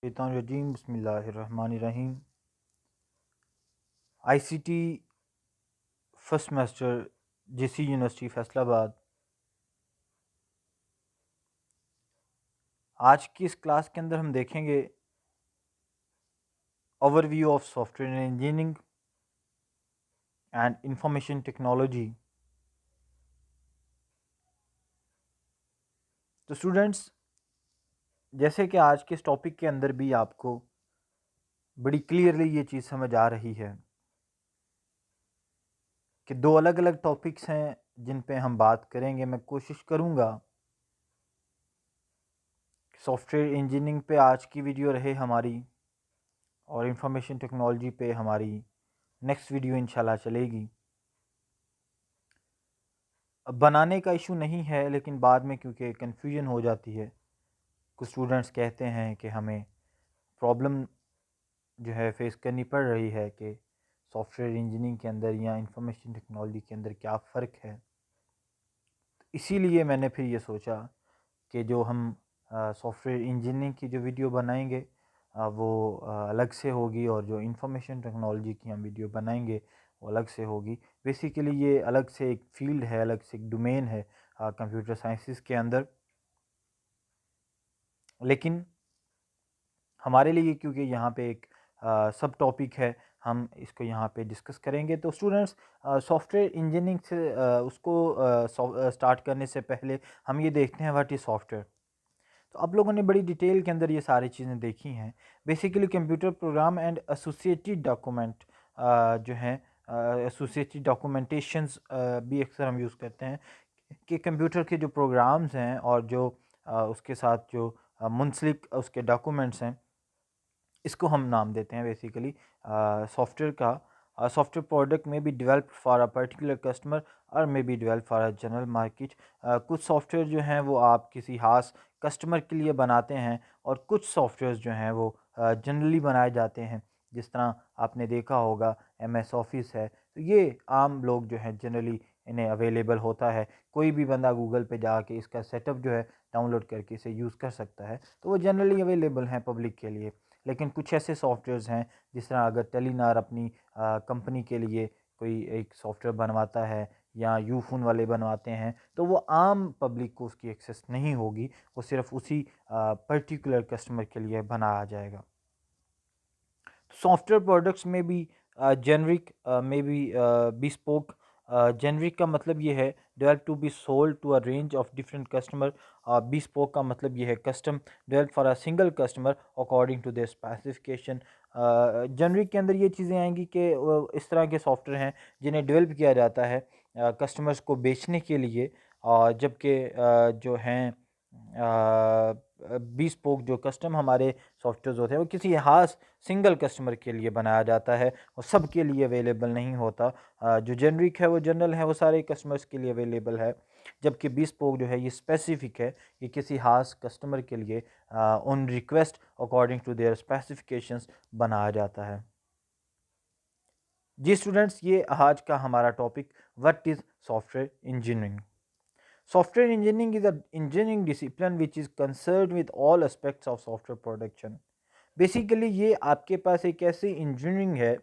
शैतानिर्रजीम बिस्मिल्लाहिर्रहमानिर्रहीम। ICT first semester जेसी university Faisalabad. आज की इस क्लास के अंदर हम देखेंगे overview of software engineering and information technology. तो स्टूडेंट्स, जैसे कि आज के इस टॉपिक के अंदर भी आपको बड़ी क्लियरली ये चीज़ समझ आ रही है कि दो अलग अलग टॉपिक्स हैं जिन पे हम बात करेंगे। मैं कोशिश करूँगा सॉफ्टवेयर इंजीनियरिंग पे आज की वीडियो रहे हमारी, और इंफॉर्मेशन टेक्नोलॉजी पे हमारी नेक्स्ट वीडियो इंशाल्लाह चलेगी। अब बनाने का इशू नहीं है, लेकिन बाद में क्योंकि कन्फ्यूजन हो जाती है, कुछ स्टूडेंट्स कहते हैं कि हमें प्रॉब्लम जो है फेस करनी पड़ रही है कि सॉफ्टवेयर इंजीनियरिंग के अंदर या इंफॉर्मेशन टेक्नोलॉजी के अंदर क्या फ़र्क है। तो इसीलिए मैंने फिर ये सोचा कि जो हम सॉफ्टवेयर इंजीनियरिंग की जो वीडियो बनाएंगे वो अलग से होगी, और जो इंफॉर्मेशन टेक्नोलॉजी की हम वीडियो बनाएंगे वो अलग से होगी। बेसिकली ये अलग से एक फ़ील्ड है, अलग से एक डोमेन है कंप्यूटर साइंसेस के अंदर। लेकिन हमारे लिए क्योंकि यहाँ पे एक सब टॉपिक है, हम इसको यहाँ पे डिस्कस करेंगे। तो स्टूडेंट्स, सॉफ्टवेयर इंजीनियरिंग से उसको स्टार्ट करने से पहले हम ये देखते हैं व्हाट इज़ सॉफ्टवेयर। तो आप लोगों ने बड़ी डिटेल के अंदर ये सारी चीज़ें देखी हैं। Basically computer program and associated document जो हैं, एसोसिएटेड डॉक्यूमेंटेशंस भी अक्सर हम यूज़ करते हैं कि कंप्यूटर के जो प्रोग्राम्स हैं और जो उसके साथ जो मुंसलिक उसके डॉक्यूमेंट्स हैं, इसको हम नाम देते हैं बेसिकली सॉफ्टवेयर का। Software product may be develop for a particular customer और may be develop for a general market. कुछ सॉफ्टवेयर जो हैं वो आप किसी खास कस्टमर के लिए बनाते हैं, और कुछ सॉफ्टवेयर जो हैं वो जनरली बनाए जाते हैं। जिस तरह आपने देखा होगा एमएस ऑफिस है, तो ये आम लोग जो हैं जनरली इन्हें अवेलेबल होता है। कोई भी बंदा गूगल पे जाके इसका सेटअप जो है डाउनलोड करके इसे यूज़ कर सकता है, तो वो जनरली अवेलेबल हैं पब्लिक के लिए। लेकिन कुछ ऐसे सॉफ्टवेयर्स हैं, जिस तरह अगर टेलीनार अपनी कंपनी के लिए कोई एक सॉफ्टवेयर बनवाता है या यूफोन वाले बनवाते हैं, तो वो आम पब्लिक को उसकी एक्सेस नहीं होगी, वो सिर्फ उसी पर्टिकुलर कस्टमर के लिए बनाया जाएगा। सॉफ्टवेयर प्रोडक्ट्स में भी जेनरिक में भी bespoke। जेनरिक का मतलब ये है develop to be sold to a range of different customer. bespoke का मतलब ये है custom develop for a single customer according to their specification. Generic के अंदर ये चीज़ें आएंगी कि इस तरह के सॉफ्टवेयर हैं जिन्हें डेवलप किया जाता है कस्टमर्स को बेचने के लिए, और जबकि जो हैं bespoke जो कस्टम हमारे सॉफ्टवेयर होते हैं वो किसी खास सिंगल कस्टमर के लिए बनाया जाता है और सब के लिए अवेलेबल नहीं होता। जो जेनरिक है वो जनरल है, वो सारे कस्टमर्स के लिए अवेलेबल है। जबकि bespoke जो है ये स्पेसिफिक है, ये किसी खास कस्टमर के लिए on request according to their specifications बनाया जाता है। जी स्टूडेंट्स, ये आज का हमारा topic what is software engineering. Software engineering is an engineering discipline which is concerned with all aspects of software production. Basically ये आपके पास एक ऐसी इंजीनियरिंग है,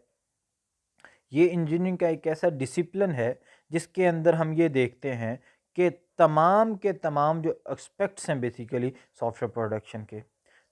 ये इंजीनियरिंग का एक ऐसा डिसिप्लिन है जिसके अंदर हम ये देखते हैं कि तमाम के तमाम जो एस्पेक्ट्स हैं बेसिकली सॉफ्टवेयर प्रोडक्शन के,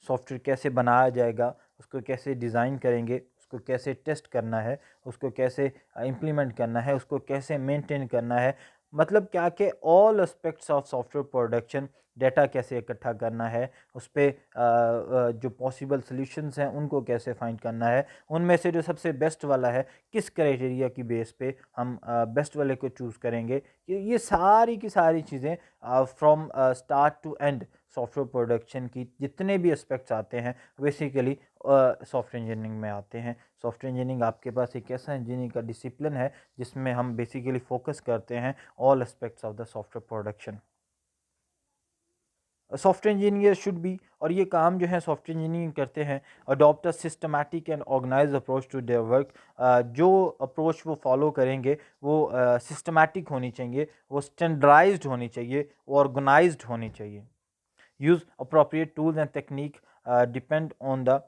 सॉफ्टवेयर कैसे बनाया जाएगा, उसको कैसे डिज़ाइन करेंगे, उसको कैसे टेस्ट करना है, उसको कैसे इम्प्लीमेंट करना है, उसको कैसे मेंटेन करना है, मतलब क्या कि all aspects of software production. Data कैसे इकट्ठा करना है, उस पर जो पॉसिबल सॉल्यूशंस हैं उनको कैसे फाइंड करना है, उनमें से जो सबसे बेस्ट वाला है किस क्राइटेरिया की बेस पे हम बेस्ट वाले को चूज़ करेंगे। ये सारी की सारी चीज़ें from start to end software production की जितने भी एस्पेक्ट्स आते हैं बेसिकली सॉफ्टवेयर इंजीनियरिंग में आते हैं। सॉफ्टवेयर इंजीनियरिंग आपके पास एक ऐसा इंजीनियरिंग का डिसिप्लिन है जिसमें हम बेसिकली फोकस करते हैं all aspects of the software production. Software engineer should be, और ये काम जो है सॉफ्टवेयर इंजीनियरिंग करते हैं, adopt a systematic and organise approach to their work. जो अप्रोच वो फॉलो करेंगे वो सिस्टमैटिक होनी चाहिए, वो स्टैंडर्डाइज्ड होनी चाहिए, वो ऑर्गेनाइज्ड होनी चाहिए। Use appropriate tools and technique. Depend on the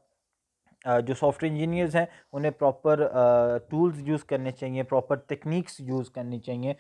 जो सॉफ्टवेयर इंजीनियर्स हैं उन्हें प्रॉपर टूल्स यूज़ करने चाहिए, प्रॉपर टेक्निक्स यूज़ करनी चाहिए।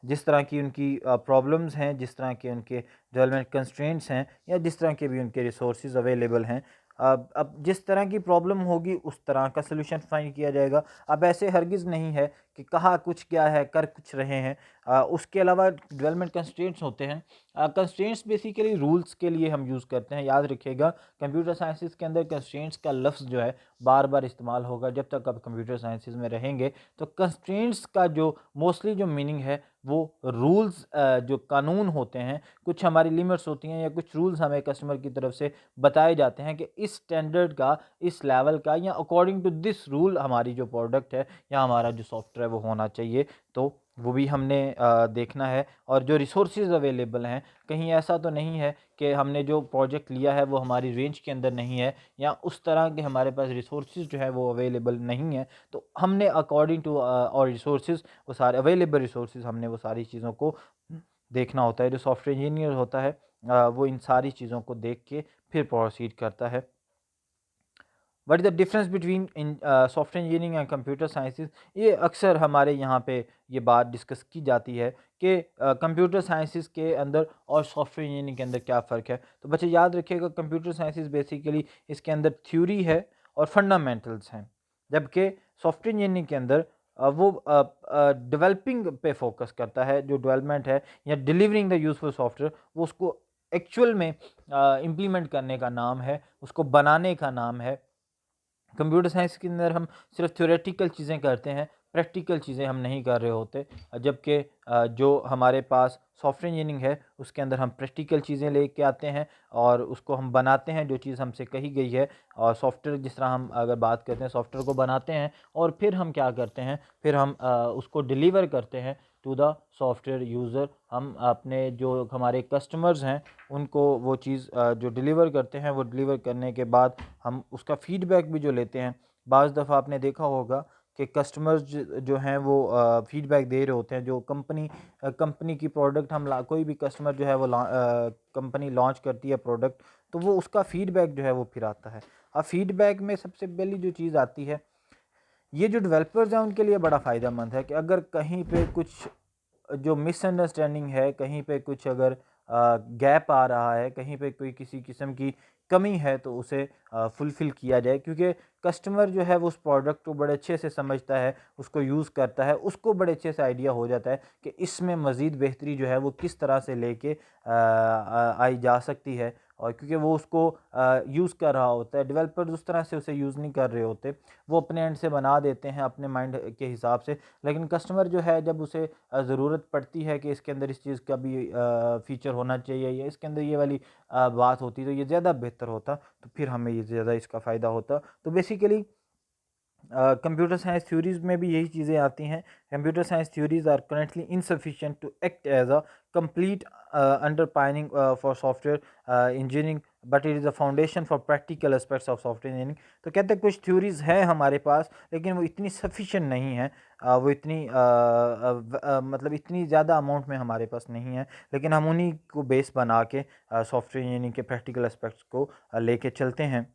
जिस तरह की उनकी प्रॉब्लम्स हैं, जिस तरह के उनके डेवलपमेंट कंस्ट्रेंट्स हैं, या जिस तरह के भी उनके रिसोर्सेज अवेलेबल हैं, अब जिस तरह की प्रॉब्लम होगी उस तरह का सलूशन फाइंड किया जाएगा। अब ऐसे हरगिज़ नहीं है कि कहा कुछ क्या है कर कुछ रहे हैं। उसके अलावा डेवलपमेंट कंस्ट्रेंट्स होते हैं। कंस्ट्रेंट्स बेसिकली रूल्स के लिए हम यूज़ करते हैं। याद रखिएगा, कंप्यूटर साइंसेस के अंदर कंस्ट्रेंट्स का लफ्ज़ जो है बार बार इस्तेमाल होगा। जब तक आप कंप्यूटर साइंसेस में रहेंगे तो कंस्ट्रेंट्स का जो मोस्टली जो मीनिंग है वो रूल्स, जो कानून होते हैं, कुछ हमारी लिमिट्स होती हैं या कुछ रूल्स हमें कस्टमर की तरफ से बताए जाते हैं कि इस स्टैंडर्ड का, इस लेवल का, या अकॉर्डिंग टू दिस रूल हमारी जो प्रोडक्ट है या हमारा जो सॉफ्टवेयर है वो होना चाहिए। तो वो भी हमने देखना है। और जो रिसोर्सेज अवेलेबल हैं, कहीं ऐसा तो नहीं है कि हमने जो प्रोजेक्ट लिया है वो हमारी रेंज के अंदर नहीं है, या उस तरह के हमारे पास रिसोर्सेज जो है वो अवेलेबल नहीं है। तो हमने अकॉर्डिंग टू और रिसोर्सेज, वो सारे अवेलेबल रिसोर्सेज, हमने वो सारी चीज़ों को देखना होता है। जो सॉफ्टवेयर इंजीनियर होता है वो इन सारी चीज़ों को देख के फिर प्रोसीड करता है। What is the difference between in software engineering and computer sciences? ये अक्सर हमारे यहाँ पे ये बात डिस्कस की जाती है कि कंप्यूटर साइंसेज के अंदर और सॉफ्टवेयर इंजीनियरिंग के अंदर क्या फ़र्क है। तो बच्चे याद रखिएगा, कंप्यूटर साइंसेज बेसिकली इसके अंदर थ्योरी है और फंडामेंटल्स हैं, जबकि सॉफ्टवेयर इंजीनियरिंग के अंदर वो डेवलपिंग पे फोकस करता है। जो डेवलपमेंट है या डिलीवरिंग द यूज़फुल सॉफ्टवेयर, वो उसको एक्चुअल में इम्प्लीमेंट करने का नाम है, उसको बनाने का नाम है। कंप्यूटर साइंस के अंदर हम सिर्फ थ्योरेटिकल चीज़ें करते हैं, प्रैक्टिकल चीज़ें हम नहीं कर रहे होते। जबकि जो हमारे पास सॉफ्टवेयर इंजीनियरिंग है उसके अंदर हम प्रैक्टिकल चीज़ें लेके आते हैं और उसको हम बनाते हैं जो चीज़ हमसे कही गई है। और सॉफ्टवेयर, जिस तरह हम अगर बात करते हैं, सॉफ्टवेयर को बनाते हैं और फिर हम क्या करते हैं, फिर हम उसको डिलीवर करते हैं टू द सॉफ्टवेयर यूज़र। हम अपने जो हमारे कस्टमर्स हैं उनको वो चीज़ जो डिलीवर करते हैं, वो डिलीवर करने के बाद हम उसका फ़ीडबैक भी जो लेते हैं। बाज़ दफ़ा आपने देखा होगा कि कस्टमर्स जो हैं वो फ़ीडबैक दे रहे होते हैं। जो कंपनी की प्रोडक्ट हम कोई भी कस्टमर जो है वो कंपनी लॉन्च करती है प्रोडक्ट, तो वो उसका फ़ीडबैक जो है वो फिर आता है। अब फ़ीडबैक में सबसे पहली जो चीज़ आती है, ये जो डेवलपर्स हैं उनके लिए बड़ा फ़ायदेमंद है कि अगर कहीं पे कुछ जो मिसअंडरस्टैंडिंग है, कहीं पे कुछ अगर गैप आ रहा है, कहीं पे कोई किसी किस्म की कमी है, तो उसे फुलफ़िल किया जाए। क्योंकि कस्टमर जो है वो उस प्रोडक्ट को बड़े अच्छे से समझता है, उसको यूज़ करता है, उसको बड़े अच्छे से आइडिया हो जाता है कि इसमें मज़ीद बेहतरी जो है वो किस तरह से लेके आई जा सकती है। और क्योंकि वो उसको यूज़ कर रहा होता है, डेवलपर्स उस तरह से उसे यूज़ नहीं कर रहे होते, वो अपने एंड से बना देते हैं अपने माइंड के हिसाब से। लेकिन कस्टमर जो है, जब उसे ज़रूरत पड़ती है कि इसके अंदर इस चीज़ का भी फ़ीचर होना चाहिए या इसके अंदर ये वाली बात होती, तो ये ज़्यादा बेहतर होता, तो फिर हमें ये ज़्यादा इसका फ़ायदा होता। तो बेसिकली कंप्यूटर साइंस थ्योरीज़ में भी यही चीज़ें आती हैं। Computer science theories are currently insufficient to act as a complete underpinning for software engineering, but it is a foundation for practical aspects of software engineering. तो कहते हैं कुछ थ्योरीज़ हैं हमारे पास, लेकिन वो इतनी सफिशिएंट नहीं है। वो इतनी मतलब इतनी ज़्यादा अमाउंट में हमारे पास नहीं है, लेकिन हम उन्हीं को बेस बना के सॉफ्टवेयर इंजीनियरिंग के प्रैक्टिकल एस्पेक्ट्स को लेके चलते हैं।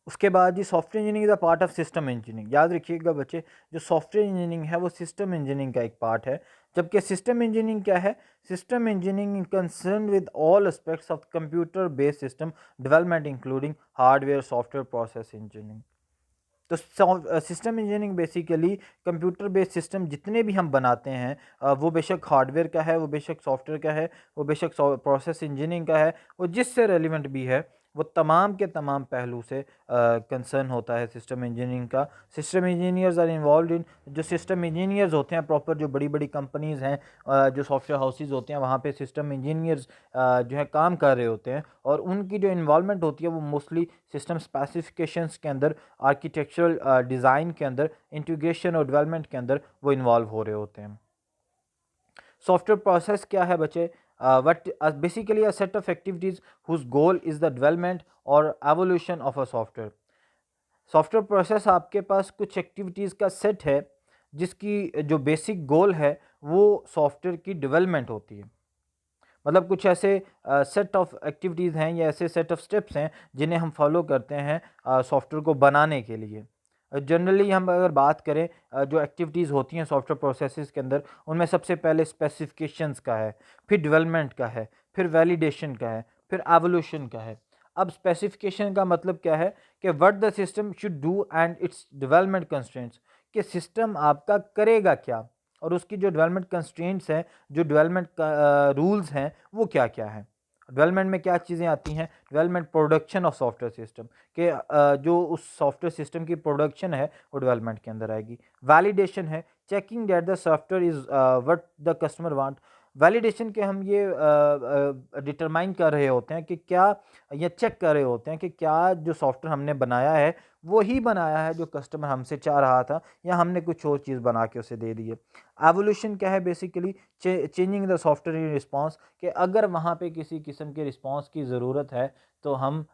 उसके बाद जी, software engineering is a part of system engineering. याद रखिएगा बच्चे, जो सॉफ्टवेयर इंजीनियरिंग है वो सिस्टम इंजीनियरिंग का एक पार्ट है। जबकि सिस्टम इंजीनियरिंग क्या है? System engineering concern with all aspects of computer based system development including hardware, software, process engineering. तो system engineering basically computer based system जितने भी हम बनाते हैं, वो बेशक हार्डवेयर का है, वो बेशक सॉफ्टवेयर का है, वो बेशक प्रोसेस इंजीनियरिंग का है, वो जिससे रेलिवेंट भी है, वो तमाम के तमाम पहलू से कंसर्न होता है सिस्टम इंजीनियरिंग का। System engineers are involve in, जो सिस्टम इंजीनियर्स होते हैं प्रॉपर, जो बड़ी बड़ी कंपनीज़ हैं, जो सॉफ्टवेयर हाउसेज होते हैं, वहाँ पे सिस्टम इंजीनियर्स जो है काम कर रहे होते हैं, और उनकी जो इन्वॉल्वमेंट होती है वो मोस्टली सिस्टम स्पेसिफिकेशंस के अंदर, आर्किटेक्चरल डिज़ाइन के अंदर, इंटीग्रेशन और डेवलपमेंट के अंदर वो इन्वॉल्व हो रहे होते हैं। सॉफ्टवेयर प्रोसेस क्या है बच्चे? What basically a set of activities whose goal is the development और evolution of a software. Software process आपके पास कुछ एक्टिविटीज़ का सेट है जिसकी जो बेसिक गोल है वो सॉफ्टवेयर की डेवलपमेंट होती है। मतलब कुछ ऐसे सेट ऑफ एक्टिविटीज़ हैं या ऐसे सेट ऑफ स्टेप्स हैं जिन्हें हम फॉलो करते हैं सॉफ्टवेयर को बनाने के लिए। जनरली हम अगर बात करें जो एक्टिविटीज़ होती हैं सॉफ्टवेयर प्रोसेसेस के अंदर, उनमें सबसे पहले स्पेसिफिकेशंस का है, फिर डेवलपमेंट का है, फिर वैलिडेशन का है, फिर एवोल्यूशन का है। अब स्पेसिफिकेशन का मतलब क्या है कि what the system should do and its development constraints, कि सिस्टम आपका करेगा क्या और उसकी जो डेवलपमेंट कंस्ट्रेंट्स हैं, जो डेवलपमेंट का रूल्स हैं, वो क्या क्या हैं। डेवलपमेंट में क्या चीज़ें आती हैं, development production of software system के जो उस सॉफ्टवेयर सिस्टम की प्रोडक्शन है वो डेवलपमेंट के अंदर आएगी। वैलिडेशन है checking that the software is what the customer want. Validation के हम ये डिटरमाइन कर रहे होते हैं कि क्या, या चेक कर रहे होते हैं कि क्या जो सॉफ्टवेयर हमने बनाया है वो ही बनाया है जो कस्टमर हमसे चाह रहा था, या हमने कुछ और चीज़ बना के उसे दे दी है। एवोल्यूशन क्या है, basically changing the software in response, कि अगर वहाँ पे किसी किस्म के रिस्पॉन्स की ज़रूरत है तो हम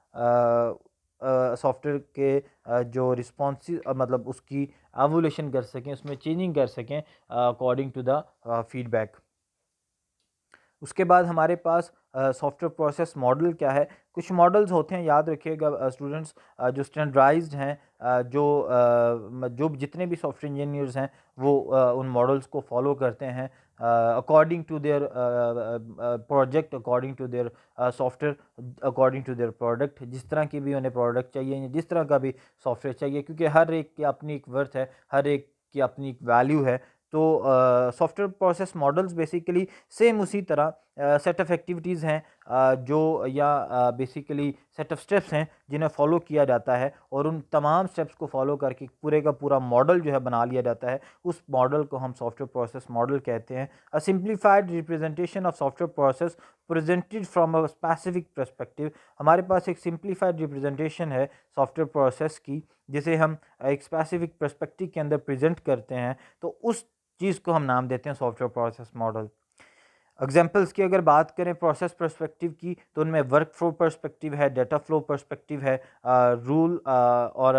सॉफ्टवेयर के जो रिस्पॉन्सिव मतलब उसकी एवोल्यूशन कर सकें, उसमें चेंजिंग कर सकें अकॉर्डिंग टू द फीडबैक। उसके बाद हमारे पास सॉफ्टवेयर प्रोसेस मॉडल क्या है। कुछ मॉडल्स होते हैं, याद रखिएगा स्टूडेंट्स, जो स्टैंडर्डाइज्ड हैं, जो जितने भी सॉफ्टवेयर इंजीनियर्स हैं वो उन मॉडल्स को फॉलो करते हैं according to their project, according to their software, according to their product. जिस तरह की भी उन्हें प्रोडक्ट चाहिए, जिस तरह का भी सॉफ्टवेयर चाहिए, क्योंकि हर एक की अपनी एक वर्थ है, हर एक की अपनी एक वैल्यू है। तो software process models basically same उसी तरह सेट ऑफ एक्टिविटीज़ हैं जो, या बेसिकली सेट ऑफ स्टेप्स हैं जिन्हें फॉलो किया जाता है, और उन तमाम स्टेप्स को फॉलो करके पूरे का पूरा मॉडल जो है बना लिया जाता है। उस मॉडल को हम सॉफ्टवेयर प्रोसेस मॉडल कहते हैं। अ simplified representation of software process presented from a specific perspective. हमारे पास एक सिंप्लीफाइड रिप्रेजेंटेशन है सॉफ्टवेयर प्रोसेस की, जिसे हम एक स्पेसिफिक पर्सपेक्टिव के अंदर प्रेजेंट करते हैं, तो उस चीज़ को हम नाम देते हैं सॉफ्टवेयर प्रोसेस मॉडल। एग्जाम्पल्स की अगर बात करें प्रोसेस पर्सपेक्टिव की, तो उनमें वर्क फ्लो पर्सपेक्टिव है, डाटा फ्लो पर्सपेक्टिव है, रूल और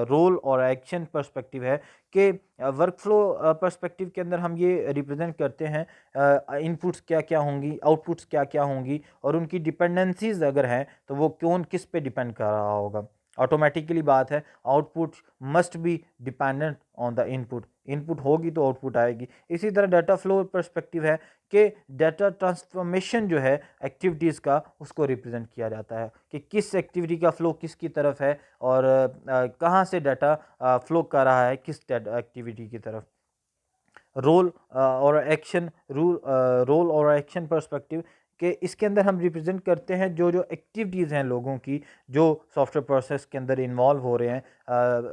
रोल और एक्शन पर्सपेक्टिव है। कि वर्क फ्लो पर्सपेक्टिव के अंदर हम ये रिप्रेजेंट करते हैं इनपुट्स क्या क्या होंगी, आउटपुट्स क्या क्या होंगी, और उनकी डिपेंडेंसीज अगर हैं तो वो कौन किस पे डिपेंड कर रहा होगा। ऑटोमेटिकली बात है, output must be dependent on the input, input होगी तो आउटपुट आएगी। इसी तरह डाटा फ्लो पर्सपेक्टिव है कि डाटा ट्रांसफॉर्मेशन जो है एक्टिविटीज़ का, उसको रिप्रेजेंट किया जाता है कि किस एक्टिविटी का फ्लो किसकी तरफ है, और कहाँ से डाटा फ्लो कर रहा है किस एक्टिविटी की तरफ। रोल और एक्शन पर्सपेक्टिव के इसके अंदर हम रिप्रेजेंट करते हैं जो जो एक्टिविटीज़ हैं लोगों की, जो सॉफ्टवेयर प्रोसेस के अंदर इन्वॉल्व हो रहे हैं,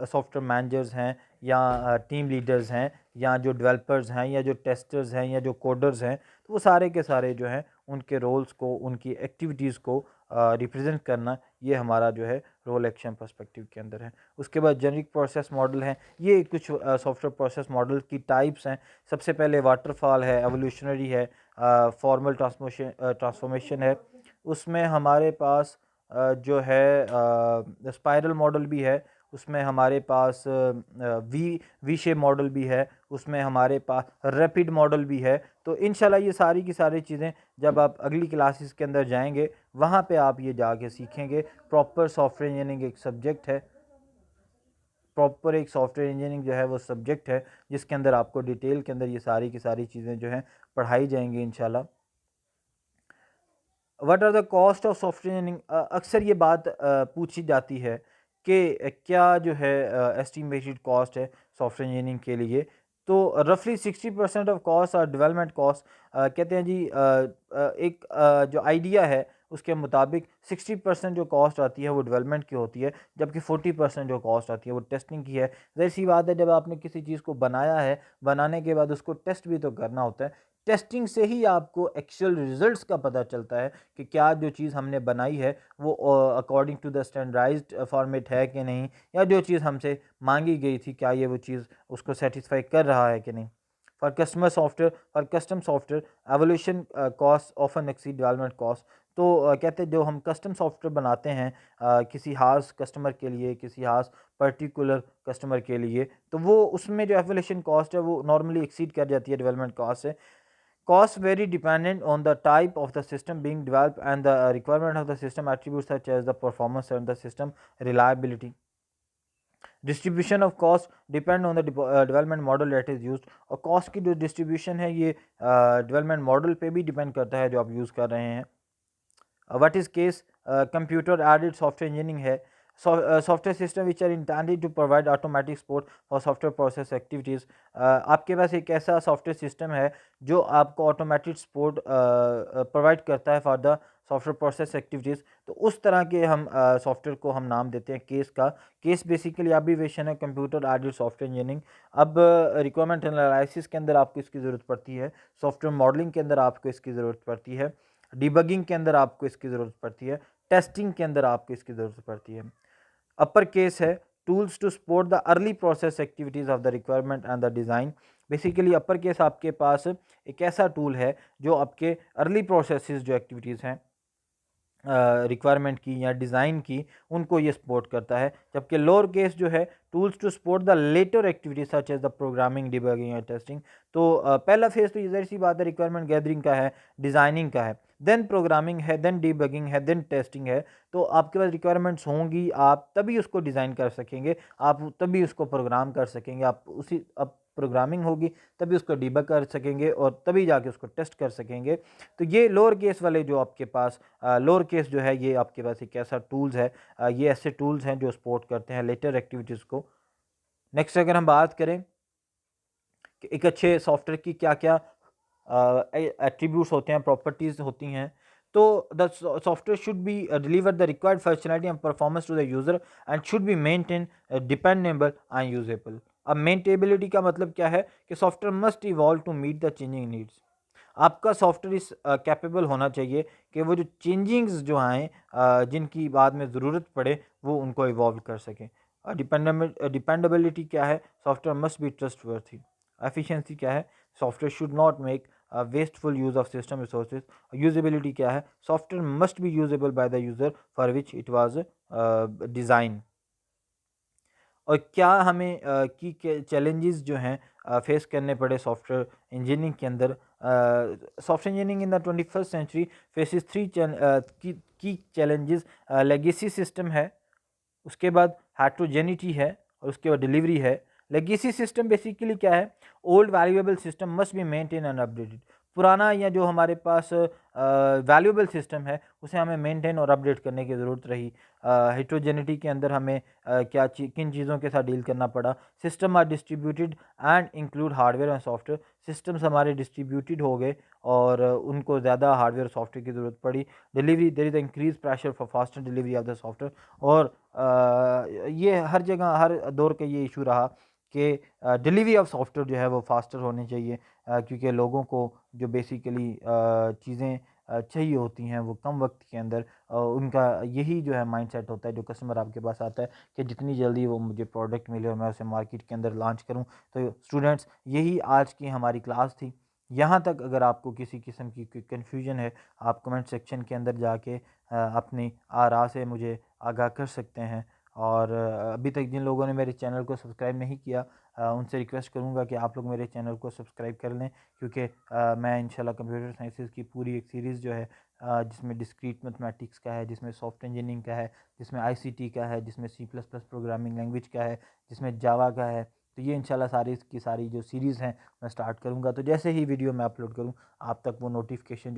सॉफ्टवेयर मैनेजर्स हैं, या टीम लीडर्स हैं, या जो डेवलपर्स हैं, या जो टेस्टर्स हैं, या जो कोडर्स हैं। तो वो सारे के सारे जो हैं उनके रोल्स को, उनकी एक्टिविटीज़ को रिप्रेजेंट करना, ये हमारा जो है रोल एक्शन पर्सपेक्टिव के अंदर है। उसके बाद जेनरिक प्रोसेस मॉडल हैं, ये कुछ सॉफ्टवेयर प्रोसेस मॉडल की टाइप्स हैं। सबसे पहले वाटरफॉल है, एवोल्यूशनरी है, फॉर्मल ट्रांसफॉर्मेशन है। उसमें हमारे पास जो है स्पाइरल मॉडल भी है, उसमें हमारे पास वी वी शेप मॉडल भी है, उसमें हमारे पास रैपिड मॉडल भी है। तो इंशाल्लाह ये सारी की सारी चीज़ें जब आप अगली क्लासेस के अंदर जाएंगे वहाँ पे आप ये जाके सीखेंगे। प्रॉपर सॉफ्टवेयर इंजीनियरिंग एक सब्जेक्ट है, प्रॉपर एक सॉफ्टवेयर इंजीनियरिंग जो है वो सब्जेक्ट है, जिसके अंदर आपको डिटेल के अंदर ये सारी की सारी चीज़ें जो हैं पढ़ाई जाएंगी इंशाल्लाह। What are the cost of software engineering, अक्सर ये बात पूछी जाती है कि क्या जो है एस्टिमेटेड कॉस्ट है सॉफ्टवेयर इंजीनियरिंग के लिए। तो रफली 60% ऑफ कॉस्ट और डेवलपमेंट कॉस्ट, कहते हैं जी एक जो आइडिया है उसके मुताबिक 60% जो कॉस्ट आती है वो डेवलपमेंट की होती है, जबकि 40% जो कॉस्ट आती है वो टेस्टिंग की है। ज़ाहिर सी बात है, जब आपने किसी चीज़ को बनाया है, बनाने के बाद उसको टेस्ट भी तो करना होता है। टेस्टिंग से ही आपको एक्चुअल रिजल्ट्स का पता चलता है कि क्या जो चीज़ हमने बनाई है वो according to the standardised format है कि नहीं, या जो चीज़ हमसे मांगी गई थी क्या ये वो चीज़ उसको सेटिस्फाई कर रहा है कि नहीं। For custom software evolution cost often exceed development cost. तो कहते हैं जो हम कस्टम सॉफ्टवेयर बनाते हैं किसी खास कस्टमर के लिए, किसी खास पर्टिकुलर कस्टमर के लिए, तो वो उसमें जो एवोल्यूशन कॉस्ट है वो नॉर्मली एक्सीड कर जाती है डेवलपमेंट कॉस्ट से। Costs vary dependent on the type of the system being developed and the requirement of the system attributes such as the performance and the system reliability. Distribution of cost depend on the development model that is used. और cost की जो distribution है ये development model पे भी depend करता है जो आप use कर रहे हैं. What is case computer aided software engineering है. Software system which are intended to provide automatic support for software process activities. आपके पास एक ऐसा सॉफ्टवेयर सिस्टम है जो आपको ऑटोमेटिक सपोर्ट प्रोवाइड करता है for the software process activities. तो उस तरह के हम सॉफ्टवेयर को हम नाम देते हैं केस का. केस बेसिकली एब्रीविएशन है कंप्यूटर एडेड सॉफ्टवेयर इंजीनियरिंग. अब रिक्वायरमेंट एनालिसिस के अंदर आपको इसकी ज़रूरत पड़ती है, सॉफ्टवेयर मॉडलिंग के अंदर आपको इसकी ज़रूरत पड़ती है, डिबगिंग के अंदर आपको इसकी ज़रूरत पड़ती है, टेस्टिंग के अंदर आपको इसकी ज़रूरत पड़ती है. अपर केस है tools to support the early process activities of the requirement and the design. Basically upper case आपके पास एक ऐसा टूल है जो आपके अर्ली प्रोसेसेस जो एक्टिविटीज़ हैं रिक्वायरमेंट की या डिज़ाइन की उनको ये सपोर्ट करता है. जबकि लोअर केस जो है tools to support the later activities such as the programming, debugging या टेस्टिंग. तो पहला फेज़ तो ये सी बात है रिक्वायरमेंट गैदरिंग का है, डिज़ाइनिंग का है, देन प्रोग्रामिंग है, देन डिबगिंग है, देन टेस्टिंग है. तो आपके पास रिक्वायरमेंट्स होंगी, आप तभी उसको डिज़ाइन कर सकेंगे, आप तभी उसको प्रोग्राम कर सकेंगे, आप उसी अब प्रोग्रामिंग होगी तभी उसको डिबग कर सकेंगे और तभी जाके उसको टेस्ट कर सकेंगे. तो ये लोअर केस वाले जो आपके पास लोअर केस जो है ये आपके पास एक ऐसा टूल्स है, ये ऐसे टूल्स हैं जो सपोर्ट करते हैं लेटर एक्टिविटीज़ को. नेक्स्ट अगर हम बात करें कि एक अच्छे सॉफ्टवेयर की क्या क्या एट्रीब्यूट्स होते हैं, प्रॉपर्टीज़ होती हैं. तो the software should be deliver the required functionality and performance to the user and should be maintain dependable and usable. अब मेंटेबिलिटी का मतलब क्या है कि software must evolve to meet the changing needs. आपका सॉफ्टवेयर इस कैपेबल होना चाहिए कि वो जो चेंजिंग्स जो आएँ जिनकी बाद में ज़रूरत पड़े वो उनको इवॉल्व कर सकें. डिपेंडेबिलिटी क्या है, software must be trustworthy. Efficiency क्या है, software should not make wasteful use of system resources. Usability क्या है, software must be usable by the user for which it was design. और क्या हमें की चैलेंजेस जो हैं फेस करने पड़े सॉफ्टवेयर इंजीनियरिंग के अंदर. Software engineering in the 21st century faces three key challenges. Legacy system है, उसके बाद हेट्रोजेनिटी है और उसके बाद डिलीवरी है. लेगेसी सिस्टम बेसिकली क्या है, old valuable system must be maintain and updated. पुराना या जो हमारे पास वैल्यूएबल सिस्टम है उसे हमें मेंटेन और अपडेट करने की ज़रूरत रही. हेट्रोजेनिटी के अंदर हमें किन चीज़ों के साथ डील करना पड़ा. System are distributed and include hardware and software. Systems हमारे डिस्ट्रीब्यूटेड हो गए और उनको ज़्यादा हार्डवेयर और सॉफ्टवेयर की ज़रूरत पड़ी. Delivery there is increase pressure for faster delivery of the software. और ये हर जगह हर दौर का ये इशू रहा कि डिलीवरी ऑफ सॉफ्टवेयर जो है वो फास्टर होनी चाहिए, क्योंकि लोगों को जो बेसिकली चीज़ें चाहिए होती हैं वो कम वक्त के अंदर उनका यही जो है माइंडसेट होता है जो कस्टमर आपके पास आता है कि जितनी जल्दी वो मुझे प्रोडक्ट मिले और मैं उसे मार्केट के अंदर लॉन्च करूं. तो स्टूडेंट्स यही आज की हमारी क्लास थी. यहाँ तक अगर आपको किसी किस्म की कोई कन्फ्यूजन है आप कमेंट सेक्शन के अंदर जाके अपनी आरा से मुझे आगाह कर सकते हैं. और अभी तक जिन लोगों ने मेरे चैनल को सब्सक्राइब नहीं किया उनसे रिक्वेस्ट करूंगा कि आप लोग मेरे चैनल को सब्सक्राइब कर लें, क्योंकि मैं इंशाल्लाह कंप्यूटर साइंसेस की पूरी एक सीरीज़ जो है जिसमें डिस्क्रीट मैथमेटिक्स का है, जिसमें सॉफ्टवेयर इंजीनियरिंग का है, जिसमें आईसीटी का है, जिसमें C plus plus programming language का है, जिसमें जावा का है. तो ये इंशाल्लाह सारी की सारी जो सीरीज़ हैं मैं स्टार्ट करूँगा. तो जैसे ही वीडियो मैं अपलोड करूँ आप तक वो नोटिफिकेशन जो है